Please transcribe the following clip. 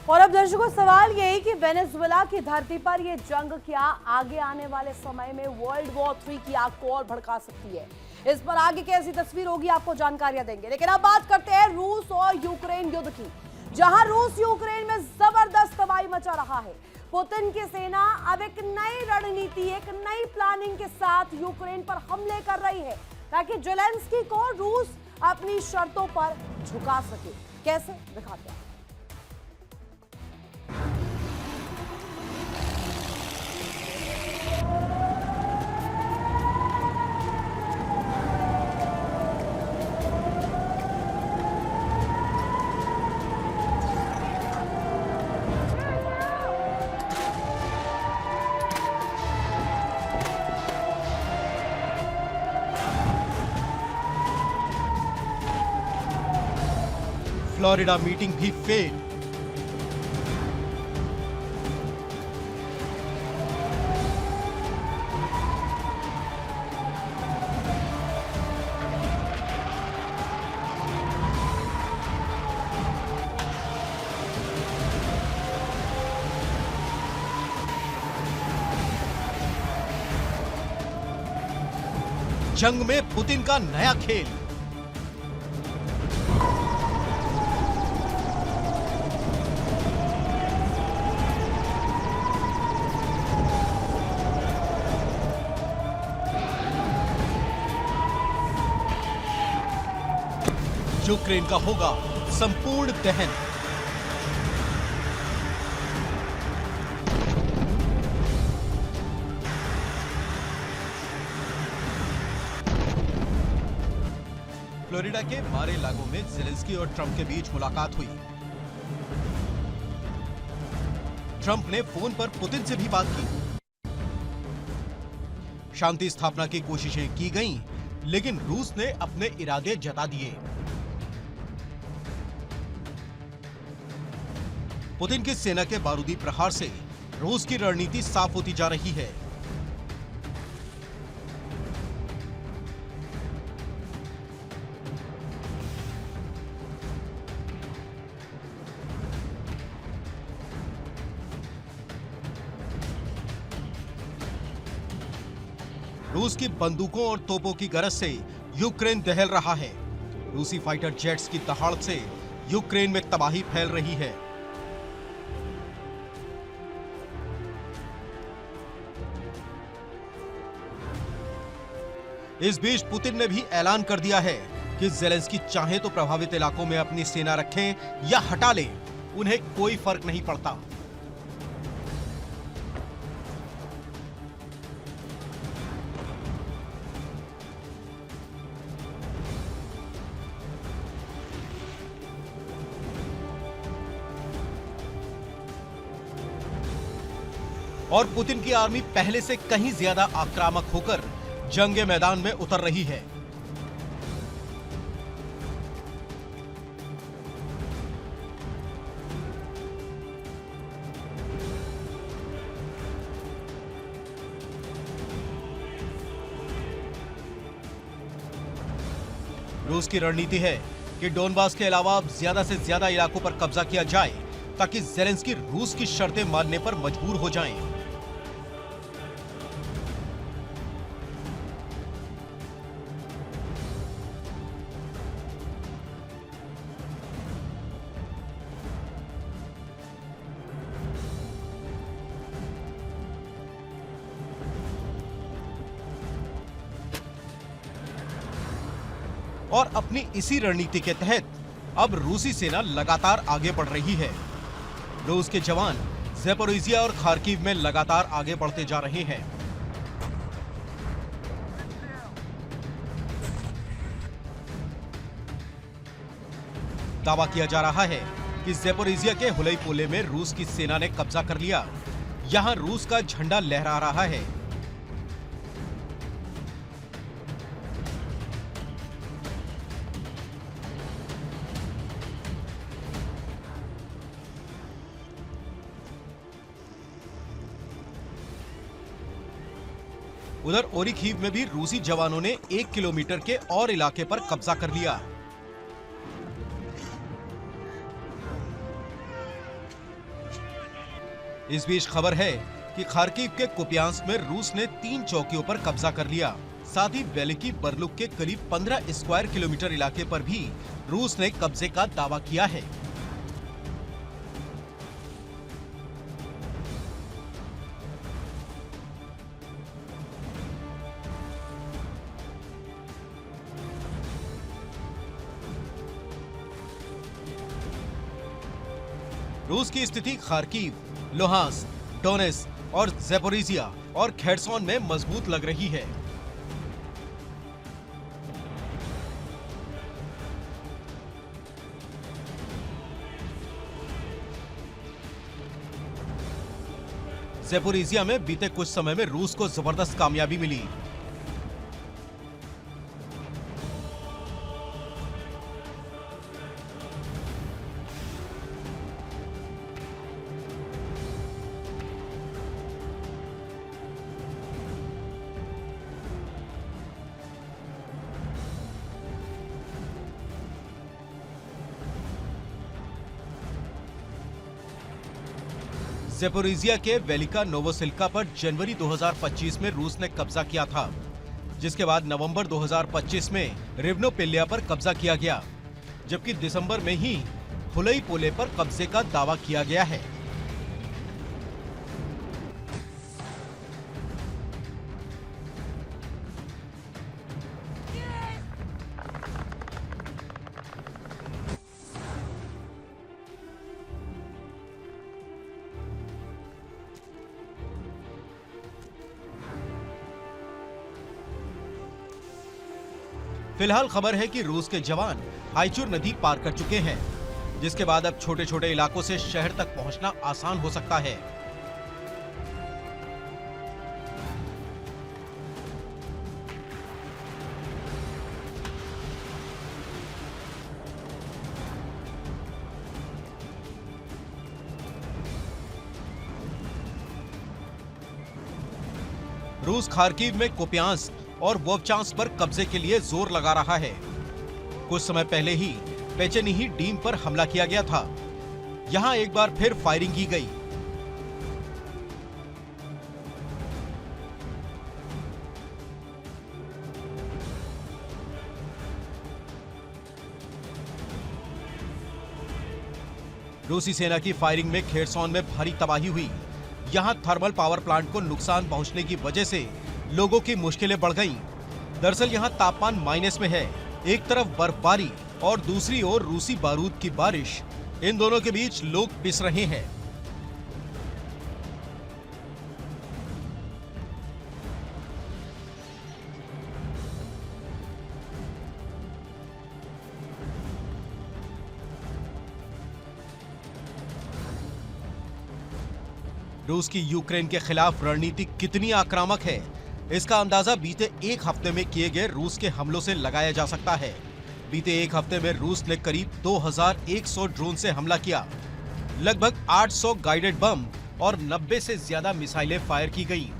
और अब दर्शकों सवाल यही कि वेनेजुएला की धरती पर यह जंग क्या आगे आने वाले समय में वर्ल्ड वॉर 3 की आग को और भड़का सकती है। इस पर आगे कैसी तस्वीर होगी आपको जानकारियां देंगे। लेकिन अब बात करते हैं रूस और यूक्रेन युद्ध की, जहां रूस यूक्रेन में जबरदस्त तबाही मचा रहा है। पुतिन की सेना अब एक नई रणनीति, एक नई प्लानिंग के साथ यूक्रेन पर हमले कर रही है ताकि जेलेंस्की को रूस अपनी शर्तों पर झुका सके। कैसे दिखाते हैं। फ्लोरिडा मीटिंग भी फेल। जंग में पुतिन का नया खेल। यूक्रेन का होगा संपूर्ण दहन। फ्लोरिडा के मार-ए-लागो में जेलेंस्की और ट्रंप के बीच मुलाकात हुई। ट्रंप ने फोन पर पुतिन से भी बात की। शांति स्थापना की कोशिशें की गईं, लेकिन रूस ने अपने इरादे जता दिए। पुतिन की सेना के बारूदी प्रहार से रूस की रणनीति साफ होती जा रही है। रूस की बंदूकों और तोपों की गरज से यूक्रेन दहल रहा है। रूसी फाइटर जेट्स की दहाड़ से यूक्रेन में तबाही फैल रही है। इस बीच पुतिन ने भी ऐलान कर दिया है कि जेलेंस्की चाहे तो प्रभावित इलाकों में अपनी सेना रखें या हटा लें, उन्हें कोई फर्क नहीं पड़ता। और पुतिन की आर्मी पहले से कहीं ज्यादा आक्रामक होकर जंग के मैदान में उतर रही है। रूस की रणनीति है कि डोनबास के अलावा अब ज्यादा से ज्यादा इलाकों पर कब्जा किया जाए ताकि जेलेंस्की रूस की शर्तें मानने पर मजबूर हो जाएं। और अपनी इसी रणनीति के तहत अब रूसी सेना लगातार आगे बढ़ रही है। रूस के जवान ज़ैपोरिज़िया और खार्किव में लगातार आगे बढ़ते जा रहे हैं। दावा किया जा रहा है कि ज़ैपोरिज़िया के हुलई-पोले में रूस की सेना ने कब्जा कर लिया। यहां रूस का झंडा लहरा रहा है। उधर ओरिखीव में भी रूसी जवानों ने 1 किलोमीटर के और इलाके पर कब्जा कर लिया। इस बीच खबर है कि खार्किव के कुपियांस्क में रूस ने 3 चौकियों पर कब्जा कर लिया। साथ ही वेलिकी बर्लुक के करीब 15 स्क्वायर किलोमीटर इलाके पर भी रूस ने कब्जे का दावा किया है। रूस की स्थिति खार्किव, लुहांस्क, डोनेत्स्क और ज़ैपोरिज़िया और खेर्सोन में मजबूत लग रही है। ज़ैपोरिज़िया में बीते कुछ समय में रूस को जबरदस्त कामयाबी मिली। ज़ैपोरिज़िया के वेलिका नोवोसिल्का पर जनवरी 2025 में रूस ने कब्जा किया था, जिसके बाद नवंबर 2025 में रिवनोपिल्या पर कब्जा किया गया, जबकि दिसंबर में ही हुलईपोले पर कब्जे का दावा किया गया है। फिलहाल खबर है कि रूस के जवान आइचुर नदी पार कर चुके हैं, जिसके बाद अब छोटे छोटे इलाकों से शहर तक पहुंचना आसान हो सकता है। रूस खार्किव में कुपियांस्क और वोवचांस्क पर कब्जे के लिए जोर लगा रहा है। कुछ समय पहले ही पेचेनिही डीम पर हमला किया गया था। यहां एक बार फिर फायरिंग की गई। रूसी सेना की फायरिंग में खेर्सोन में भारी तबाही हुई। यहां थर्मल पावर प्लांट को नुकसान पहुंचने की वजह से लोगों की मुश्किलें बढ़ गईं। दरअसल यहां तापमान माइनस में है। एक तरफ बर्फबारी और दूसरी ओर रूसी बारूद की बारिश। इन दोनों के बीच लोग पिस रहे हैं। रूस की यूक्रेन के खिलाफ रणनीति कितनी आक्रामक है, इसका अंदाजा बीते एक हफ्ते में किए गए रूस के हमलों से लगाया जा सकता है। बीते एक हफ्ते में रूस ने करीब 2100 ड्रोन से हमला किया। लगभग 800 गाइडेड बम और 90 से ज्यादा मिसाइलें फायर की गई।